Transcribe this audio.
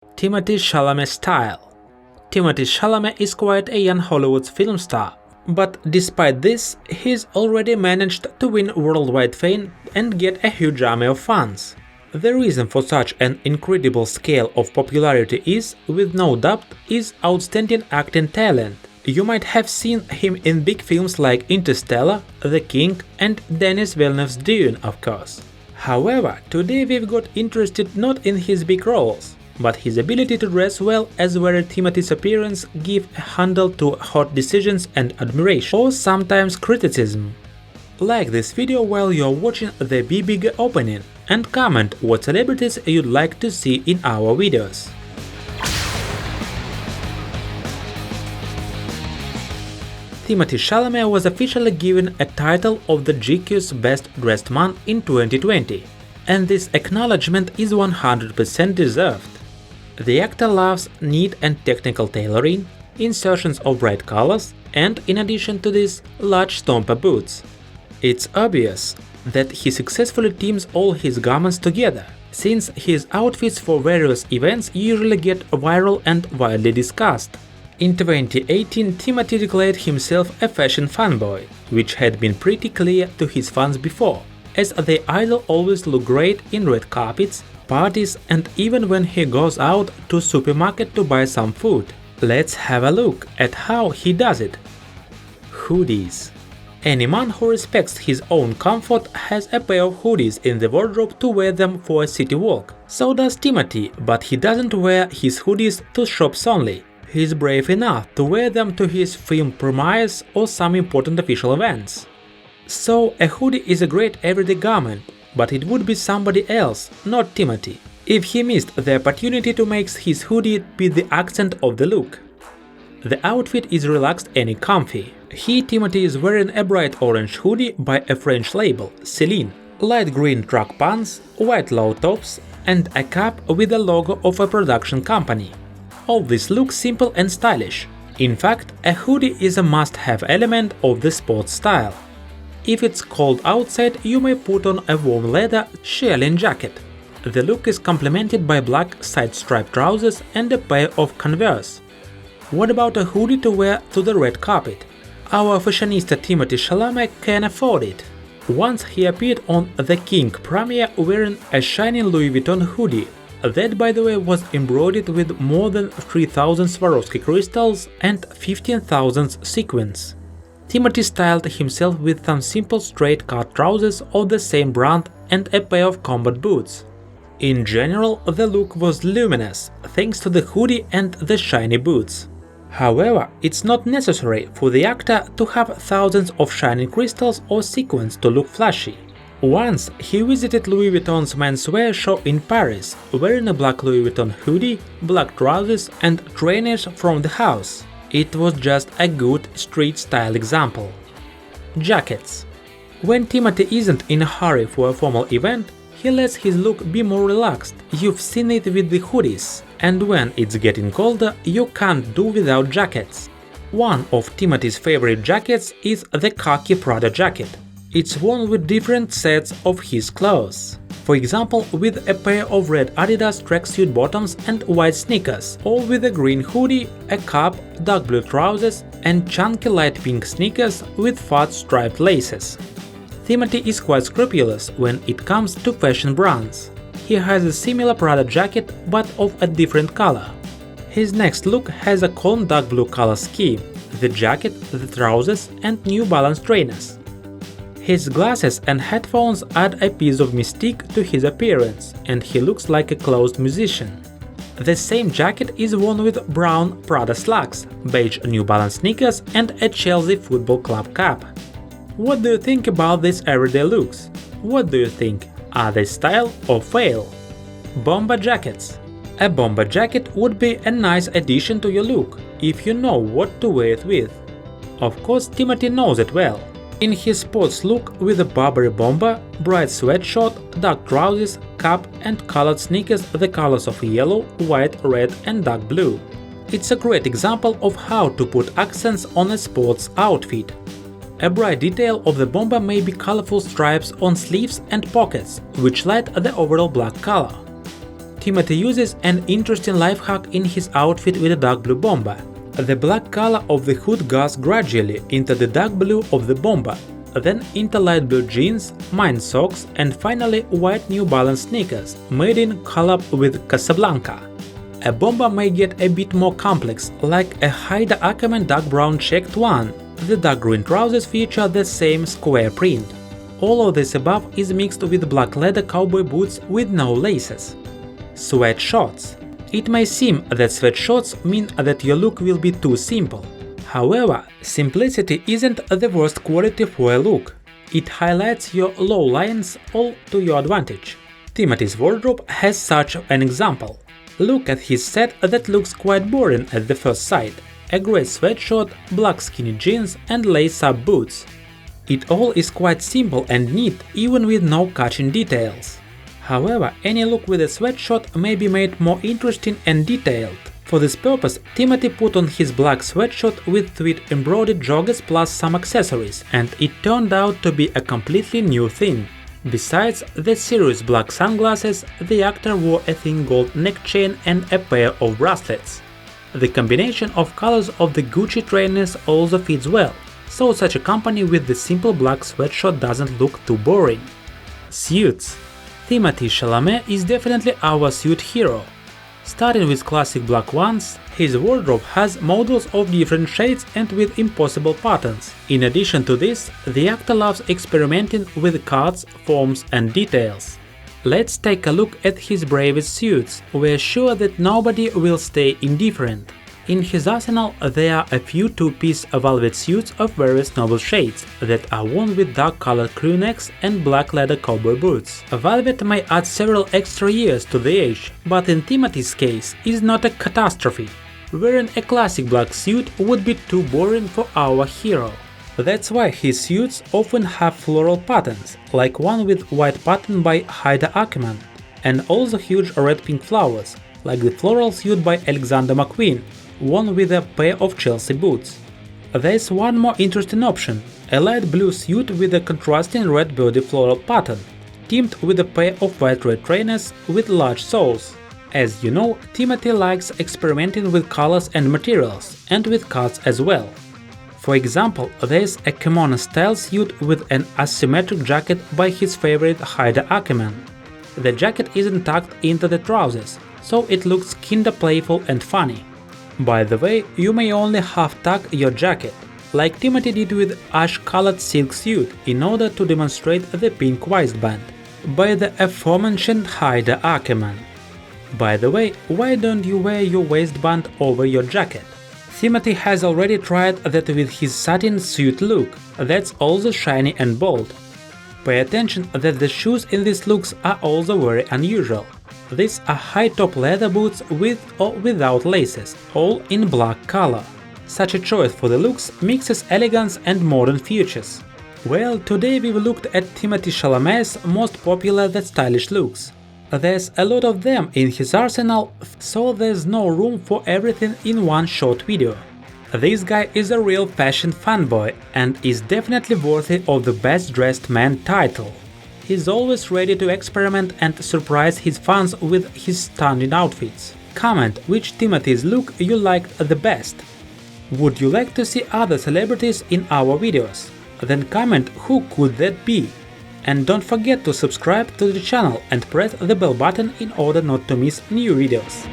Timothee Chalamet style. Timothee Chalamet is quite a young Hollywood film star, but despite this, he's already managed to win worldwide fame and get a huge army of fans. The reason for such an incredible scale of popularity is, with no doubt, his outstanding acting talent. You might have seen him in big films like Interstellar, The King and Denis Villeneuve's Dune, of course. However, today we've got interested not in his big roles, but his ability to dress well, as well. Timothee's appearance give a handle to hot decisions and admiration, or sometimes criticism. Like this video while you're watching the Be Bigger opening, and comment what celebrities you'd like to see in our videos. Timothee Chalamet was officially given a title of the GQ's Best Dressed Man in 2020, and this acknowledgement is 100% deserved. The actor loves neat and technical tailoring, insertions of bright colors, and in addition to this, large stomper boots. It's obvious that he successfully teams all his garments together, since his outfits for various events usually get viral and widely discussed. In 2018, Timothee declared himself a fashion fanboy, which had been pretty clear to his fans before, as the idol always look great in red carpets, parties and even when he goes out to supermarket to buy some food. Let's have a look at how he does it. Hoodies. Any man who respects his own comfort has a pair of hoodies in the wardrobe to wear them for a city walk. So does Timothee, but he doesn't wear his hoodies to shops only. He's brave enough to wear them to his film premieres or some important official events. So a hoodie is a great everyday garment, but it would be somebody else, not Timothee, if he missed the opportunity to make his hoodie be the accent of the look. The outfit is relaxed and comfy. He, Timothee, is wearing a bright orange hoodie by a French label, Celine, light green track pants, white low tops, and a cap with the logo of a production company. All this looks simple and stylish. In fact, a hoodie is a must-have element of the sports style. If it's cold outside, you may put on a warm leather shearling jacket. The look is complemented by black side-striped trousers and a pair of Converse. What about a hoodie to wear to the red carpet? Our fashionista Timothee Chalamet can afford it. Once he appeared on The King premiere wearing a shiny Louis Vuitton hoodie. That, by the way, was embroidered with more than 3,000 Swarovski crystals and 15,000 sequins. Timothee styled himself with some simple straight-cut trousers of the same brand and a pair of combat boots. In general, the look was luminous, thanks to the hoodie and the shiny boots. However, it's not necessary for the actor to have thousands of shining crystals or sequins to look flashy. Once he visited Louis Vuitton's menswear show in Paris, wearing a black Louis Vuitton hoodie, black trousers and trainers from the house. It was just a good street-style example. Jackets. When Timothee isn't in a hurry for a formal event, he lets his look be more relaxed. You've seen it with the hoodies. And when it's getting colder, you can't do without jackets. One of Timothee's favorite jackets is the khaki Prada jacket. It's worn with different sets of his clothes. For example, with a pair of red Adidas tracksuit bottoms and white sneakers, or with a green hoodie, a cap, dark blue trousers and chunky light pink sneakers with fat striped laces. Timothee is quite scrupulous when it comes to fashion brands. He has a similar Prada jacket but of a different color. His next look has a calm dark blue color scheme, the jacket, the trousers and New Balance trainers. His glasses and headphones add a piece of mystique to his appearance, and he looks like a closed musician. The same jacket is worn with brown Prada slacks, beige New Balance sneakers and a Chelsea Football Club cap. What do you think about these everyday looks? What do you think? Are they style or fail? Bomber jackets. A bomber jacket would be a nice addition to your look, if you know what to wear it with. Of course, Timothee knows it well. In his sports look with a Burberry bomber, bright sweatshirt, dark trousers, cap and colored sneakers the colors of yellow, white, red and dark blue. It's a great example of how to put accents on a sports outfit. A bright detail of the bomber may be colorful stripes on sleeves and pockets, which light the overall black color. Timothée uses an interesting life hack in his outfit with a dark blue bomber. The black color of the hood goes gradually into the dark blue of the bomber, then into light blue jeans, mine socks, and finally white New Balance sneakers, made in collab with Casablanca. A bomber may get a bit more complex, like a Haida Ackerman dark brown checked one. The dark green trousers feature the same square print. All of this above is mixed with black leather cowboy boots with no laces. Sweatshirts. It may seem that sweatshirts mean that your look will be too simple. However, simplicity isn't the worst quality for a look. It highlights your low lines all to your advantage. Timothée's wardrobe has such an example. Look at his set that looks quite boring at the first sight. A grey sweatshirt, black skinny jeans and lace-up boots. It all is quite simple and neat, even with no catching details. However, any look with a sweatshirt may be made more interesting and detailed. For this purpose, Timothée put on his black sweatshirt with tweed embroidered joggers plus some accessories, and it turned out to be a completely new thing. Besides the serious black sunglasses, the actor wore a thin gold neck chain and a pair of bracelets. The combination of colors of the Gucci trainers also fits well, so such a company with the simple black sweatshirt doesn't look too boring. Suits. Timothée Chalamet is definitely our suit hero. Starting with classic black ones, his wardrobe has models of different shades and with impossible patterns. In addition to this, the actor loves experimenting with cuts, forms and details. Let's take a look at his bravest suits. We're sure that nobody will stay indifferent. In his arsenal there are a few two-piece velvet suits of various noble shades that are worn with dark-colored crew necks and black leather cowboy boots. Velvet may add several extra years to the age, but in Timothée's case is not a catastrophe. Wearing a classic black suit would be too boring for our hero. That's why his suits often have floral patterns, like one with white pattern by Haida Ackerman, and also huge red-pink flowers, like the floral suit by Alexander McQueen, worn with a pair of Chelsea boots. There's one more interesting option, a light blue suit with a contrasting red birdie floral pattern, teamed with a pair of white red trainers with large soles. As you know, Timothée likes experimenting with colors and materials, and with cuts as well. For example, there's a kimono-style suit with an asymmetric jacket by his favorite Haida Ackerman. The jacket isn't tucked into the trousers, so it looks kinda playful and funny. By the way, you may only half-tuck your jacket, like Timothée did with ash-colored silk suit in order to demonstrate the pink waistband, by the aforementioned Haida Ackerman. By the way, why don't you wear your waistband over your jacket? Timothée has already tried that with his satin suit look, that's also shiny and bold. Pay attention that the shoes in these looks are also very unusual. These are high-top leather boots with or without laces, all in black color. Such a choice for the looks mixes elegance and modern features. Well, today we've looked at Timothée Chalamet's most popular and stylish looks. There's a lot of them in his arsenal, so there's no room for everything in one short video. This guy is a real fashion fanboy and is definitely worthy of the Best Dressed Man title. He's always ready to experiment and surprise his fans with his stunning outfits. Comment which Timothée's look you liked the best. Would you like to see other celebrities in our videos? Then comment who could that be. And don't forget to subscribe to the channel and press the bell button in order not to miss new videos.